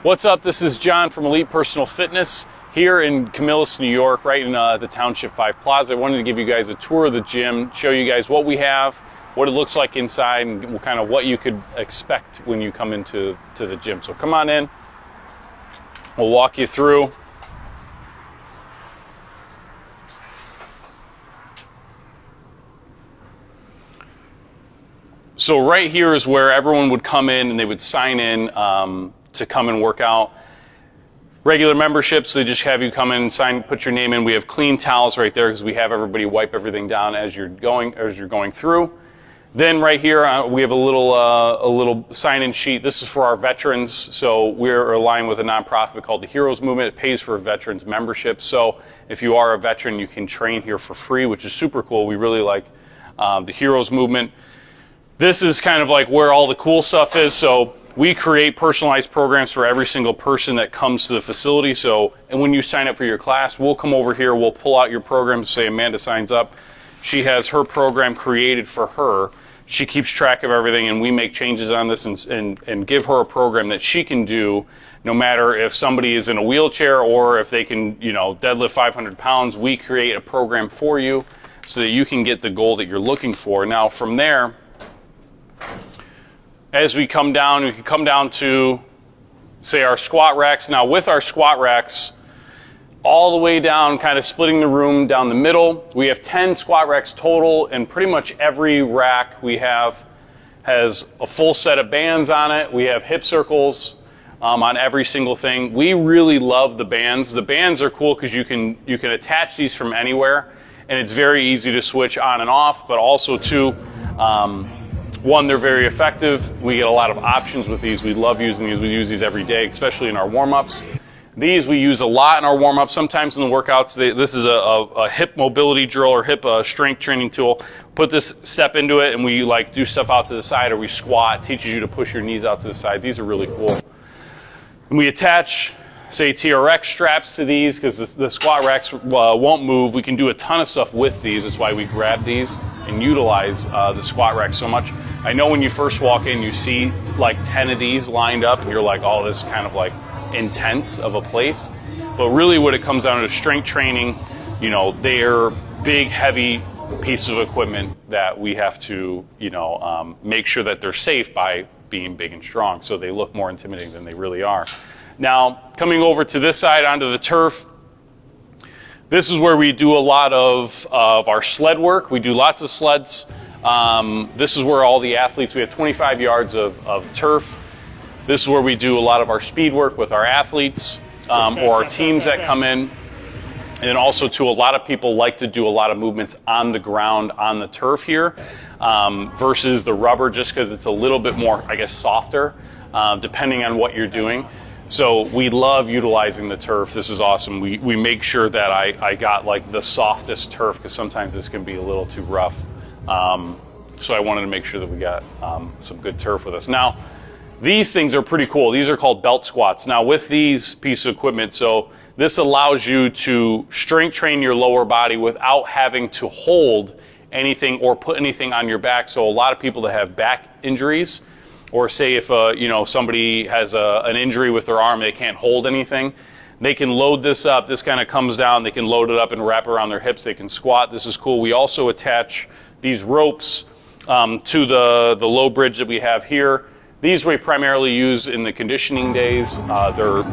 What's up? This is John from Elite Personal Fitness here in Camillus, New York, right in the Township 5 Plaza. I wanted to give you guys a tour of the gym, show you guys what we have, what it looks like inside, and kind of what you could expect when you come into the gym. So come on in. We'll walk you through. So right here is where everyone would come in and they would sign in to come and work out. Regular memberships, they just have you come in and sign, put your name in. We have clean towels right there because we have everybody wipe everything down as you're going through. Then right here we have a little sign-in sheet. This is for our veterans. So we're aligned with a nonprofit called the Heroes Movement. It pays for veterans membership. So if you are a veteran, you can train here for free, which is super cool. We really like the Heroes Movement. This is kind of like where all the cool stuff is. So we create personalized programs for every single person that comes to the facility. So, and when you sign up for your class, we'll come over here, we'll pull out your program, say Amanda signs up. She has her program created for her. She keeps track of everything, and we make changes on this and give her a program that she can do no matter if somebody is in a wheelchair or if they can, deadlift 500 pounds. We create a program for you so that you can get the goal that you're looking for. Now, from there, as we come down, we can come down to, say, our squat racks. Now, with our squat racks, all the way down, kind of splitting the room down the middle, we have 10 squat racks total, and pretty much every rack we have has a full set of bands on it. We have hip circles on every single thing. We really love the bands. The bands are cool because you can attach these from anywhere, and it's very easy to switch on and off, but also too, one, they're very effective. We get a lot of options with these. We love using these. We use these every day, especially in our warm-ups. These we use a lot in our warm-ups. Sometimes in the workouts, this is a hip mobility drill or hip strength training tool. Put this step into it, and we do stuff out to the side, or we squat. It teaches you to push your knees out to the side. These are really cool. And we attach, say, TRX straps to these because the squat racks won't move. We can do a ton of stuff with these. That's why we grab these and utilize the squat rack so much. I know when you first walk in, you see 10 of these lined up, and you're like, oh, this is kind of intense of a place. But really what it comes down to is strength training. They're big, heavy pieces of equipment that we have to, make sure that they're safe by being big and strong, so they look more intimidating than they really are. Now, coming over to this side onto the turf, this is where we do a lot of our sled work. We do lots of sleds. This is where all the athletes, we have 25 yards of turf. This is where we do a lot of our speed work with our athletes or our teams that come in. And also, too, a lot of people like to do a lot of movements on the ground, on the turf here, versus the rubber, just because it's a little bit more, softer, depending on what you're doing. So we love utilizing the turf. This is awesome. We make sure that I got the softest turf, because sometimes this can be a little too rough. So I wanted to make sure that we got some good turf with us. Now, these things are pretty cool. These are called belt squats. Now, with these pieces of equipment, so this allows you to strength train your lower body without having to hold anything or put anything on your back. So a lot of people that have back injuries, or say if somebody has an injury with their arm, they can't hold anything, they can load this up. This kind of comes down. They can load it up and wrap around their hips. They can squat. This is cool. We also attach these ropes to the low bridge that we have here. These we primarily use in the conditioning days. They're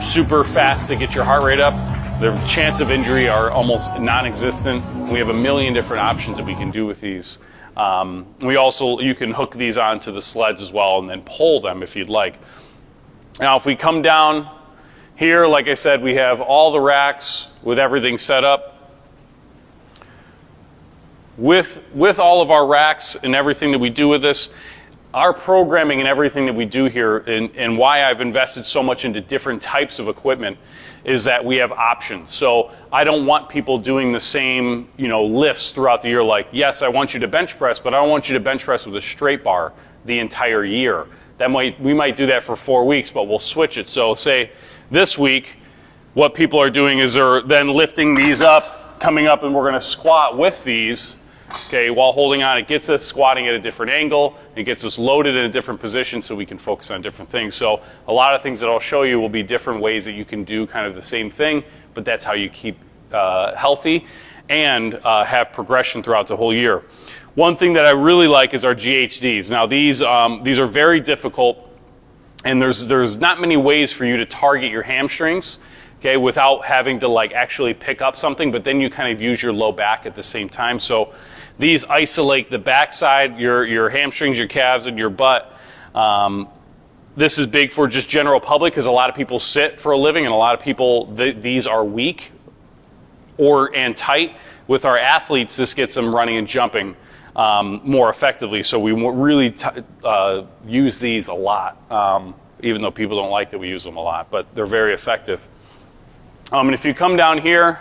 super fast to get your heart rate up. The chance of injury are almost non-existent. We have a million different options that we can do with these. You can hook these onto the sleds as well and then pull them if you'd like. Now, if we come down here, like I said, we have all the racks with everything set up. With all of our racks and everything that we do with this, our programming and everything that we do here, and why I've invested so much into different types of equipment, is that we have options. So I don't want people doing the same, lifts throughout the year. Yes, I want you to bench press, but I don't want you to bench press with a straight bar the entire year. We might do that for 4 weeks, but we'll switch it. So say this week, what people are doing is they're then lifting these up, coming up, and we're going to squat with these. Okay, while holding on, it gets us squatting at a different angle. It gets us loaded in a different position so we can focus on different things. So a lot of things that I'll show you will be different ways that you can do kind of the same thing, but that's how you keep healthy and have progression throughout the whole year. One thing that I really like is our GHDs. Now these are very difficult, and there's not many ways for you to target your hamstrings, okay, without having to like actually pick up something, but then you kind of use your low back at the same time. So these isolate the backside, your hamstrings, your calves, and your butt. This is big for just general public because a lot of people sit for a living, and a lot of people, these are weak and tight. With our athletes, this gets them running and jumping more effectively. So we really use these a lot, even though people don't like that we use them a lot, but they're very effective. And if you come down here,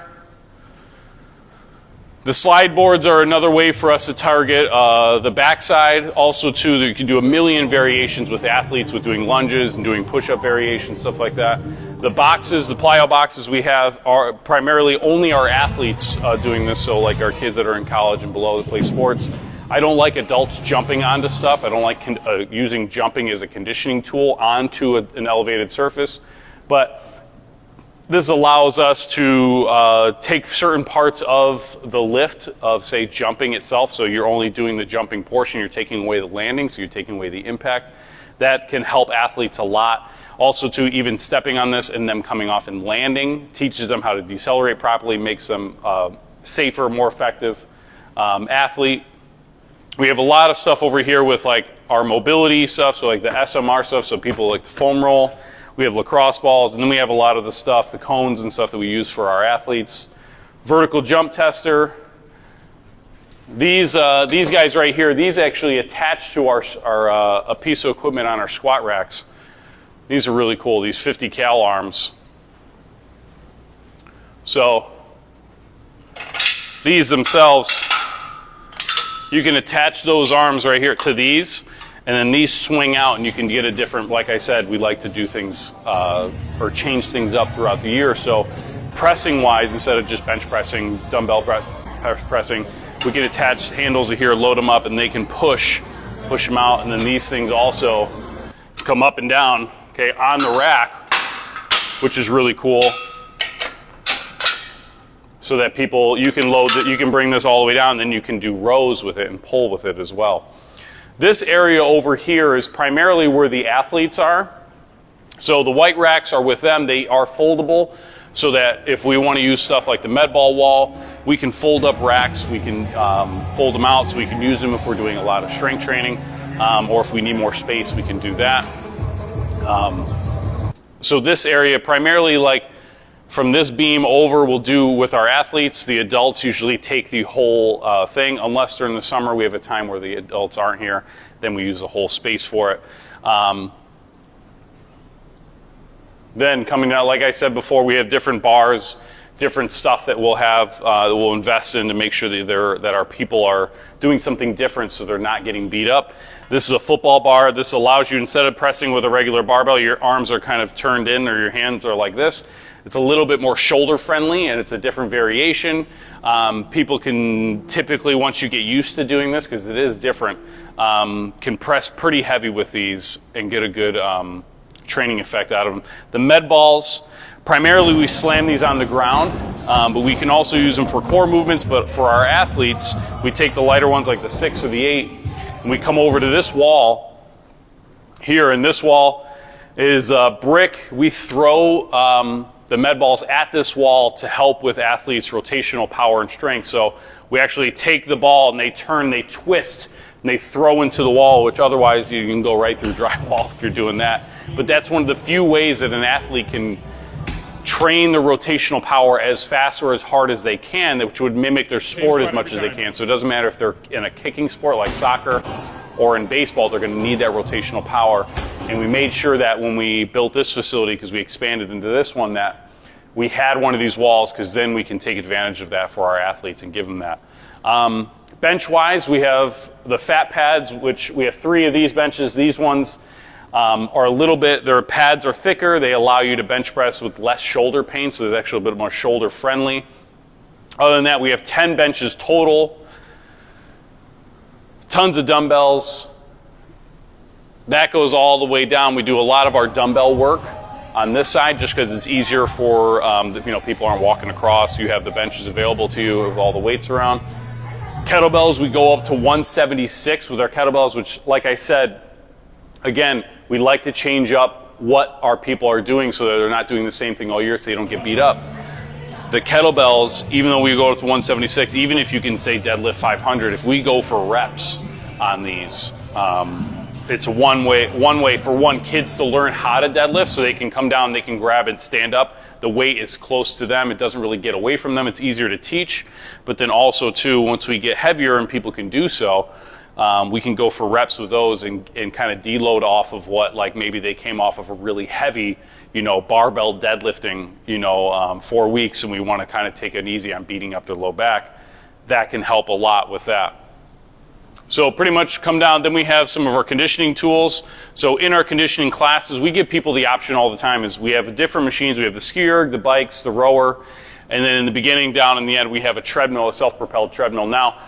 the slide boards are another way for us to target the backside. Also, too, you can do a million variations with athletes with doing lunges and doing push-up variations, stuff like that. The boxes, the Plyo boxes we have are primarily only our athletes doing this, so like our kids that are in college and below that play sports. I don't like adults jumping onto stuff. I don't like using jumping as a conditioning tool onto an elevated surface, but this allows us to take certain parts of the lift of, say, jumping itself. So you're only doing the jumping portion. You're taking away the landing, so you're taking away the impact. That can help athletes a lot. Also, to even stepping on this and them coming off and landing teaches them how to decelerate properly, makes them safer, more effective athlete. We have a lot of stuff over here with like our mobility stuff, so like the SMR stuff, so people like the foam roll. We have lacrosse balls, and then we have a lot of the stuff, the cones and stuff that we use for our athletes. Vertical jump tester. These guys right here, these actually attach to a piece of equipment on our squat racks. These are really cool, these 50 cal arms. So these themselves, you can attach those arms right here to these, and then these swing out and you can get a different, like I said, we like to do things or change things up throughout the year. So pressing wise, instead of just bench pressing, dumbbell pressing, we can attach handles here, load them up, and they can push them out. And then these things also come up and down, okay, on the rack, which is really cool. So that you can bring this all the way down, then you can do rows with it and pull with it as well. This area over here is primarily where the athletes are. So the white racks are with them. They are foldable so that if we want to use stuff like the med ball wall, we can fold up racks. We can fold them out so we can use them if we're doing a lot of strength training, or if we need more space, we can do that. So this area primarily, like from this beam over, we'll do with our athletes. The adults usually take the whole thing, unless during the summer we have a time where the adults aren't here, then we use the whole space for it. Then coming out, like I said before, we have different bars, different stuff that we'll have, that we'll invest in to make sure that our people are doing something different so they're not getting beat up. This is a football bar. This allows you, instead of pressing with a regular barbell, your arms are kind of turned in or your hands are like this. It's a little bit more shoulder friendly, and it's a different variation. People can typically, once you get used to doing this, because it is different, can press pretty heavy with these and get a good training effect out of them. The med balls, primarily we slam these on the ground, but we can also use them for core movements. But for our athletes, we take the lighter ones like the 6 or the 8, and we come over to this wall here, and this wall is brick. We throw the med balls at this wall to help with athletes' rotational power and strength. So we actually take the ball and they turn, they twist, and they throw into the wall, which otherwise you can go right through drywall if you're doing that. But that's one of the few ways that an athlete can train the rotational power as fast or as hard as they can, which would mimic their sport as much as they can. So it doesn't matter if they're in a kicking sport like soccer or in baseball, they're going to need that rotational power. And we made sure that when we built this facility, because we expanded into this one, that we had one of these walls, because then we can take advantage of that for our athletes and give them that. Bench-wise, we have the fat pads, which we have 3 of these benches. These ones are a little bit, their pads are thicker. They allow you to bench press with less shoulder pain, so they're actually a bit more shoulder friendly. Other than that, we have 10 benches total. Tons of dumbbells. That goes all the way down. We do a lot of our dumbbell work on this side just because it's easier for, people aren't walking across. You have the benches available to you with all the weights around. Kettlebells, we go up to 176 with our kettlebells, which, like I said, again, we like to change up what our people are doing so that they're not doing the same thing all year so they don't get beat up. The kettlebells, even though we go up to 176, even if you can say deadlift 500, if we go for reps on these, it's one way for kids to learn how to deadlift so they can come down, they can grab and stand up. The weight is close to them. It doesn't really get away from them. It's easier to teach. But then also too, once we get heavier and people can do so, we can go for reps with those and kind of deload off of what, like maybe they came off of a really heavy, barbell deadlifting, 4 weeks, and we want to kind of take it easy on beating up their low back. That can help a lot with that. So pretty much come down, then we have some of our conditioning tools. So in our conditioning classes, we give people the option all the time is we have different machines. We have the ski erg, the bikes, the rower, and then in the beginning, down in the end, we have a treadmill, a self-propelled treadmill. Now,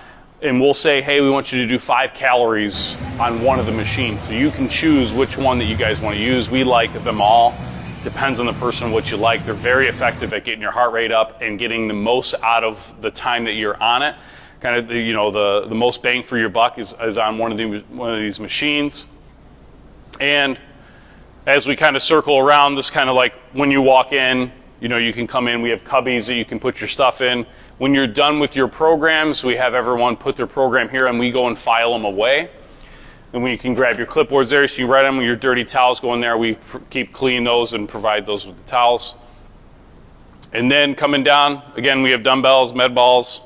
and we'll say, hey, we want you to do 5 calories on one of the machines. So you can choose which one that you guys want to use. We like them all. Depends on the person what you like. They're very effective at getting your heart rate up and getting the most out of the time that you're on it. Kind of, the most bang for your buck is on one of these machines. And as we kind of circle around, this kind of like when you walk in, you can come in, we have cubbies that you can put your stuff in. When you're done with your programs, we have everyone put their program here and we go and file them away. And when you can grab your clipboards there, so you write them with your dirty towels go in there, we keep cleaning those and provide those with the towels. And then coming down, again, we have dumbbells, med balls,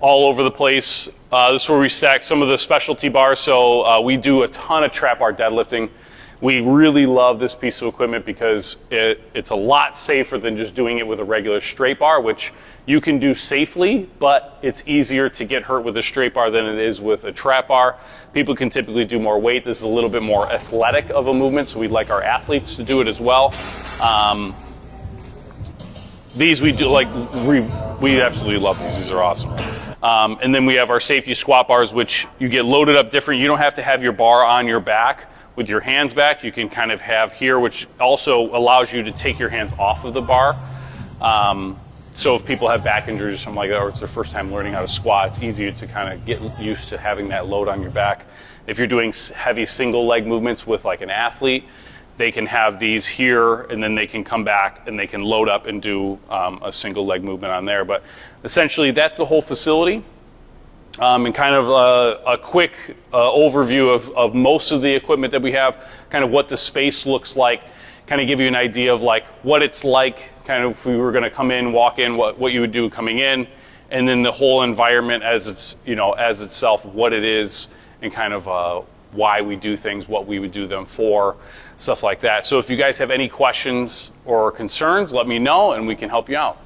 all over the place. This is where we stack some of the specialty bars. So we do a ton of trap bar deadlifting. We really love this piece of equipment because it's a lot safer than just doing it with a regular straight bar, which you can do safely, but it's easier to get hurt with a straight bar than it is with a trap bar. People can typically do more weight. This is a little bit more athletic of a movement, so we'd like our athletes to do it as well. These we do we absolutely love these. These are awesome. And then we have our safety squat bars, which you get loaded up different. You don't have to have your bar on your back with your hands back. You can kind of have here, which also allows you to take your hands off of the bar. So if people have back injuries or something like that, or it's their first time learning how to squat, it's easier to kind of get used to having that load on your back. If you're doing heavy single leg movements with like an athlete, they can have these here and then they can come back and they can load up and do a single leg movement on there. But essentially that's the whole facility. And kind of a quick overview of most of the equipment that we have, kind of what the space looks like, kind of give you an idea of like what it's like, kind of if we were going to come in, walk in, what you would do coming in, and then the whole environment as it's, as itself, what it is, and kind of why we do things, what we would do them for, stuff like that. So if you guys have any questions or concerns, let me know and we can help you out.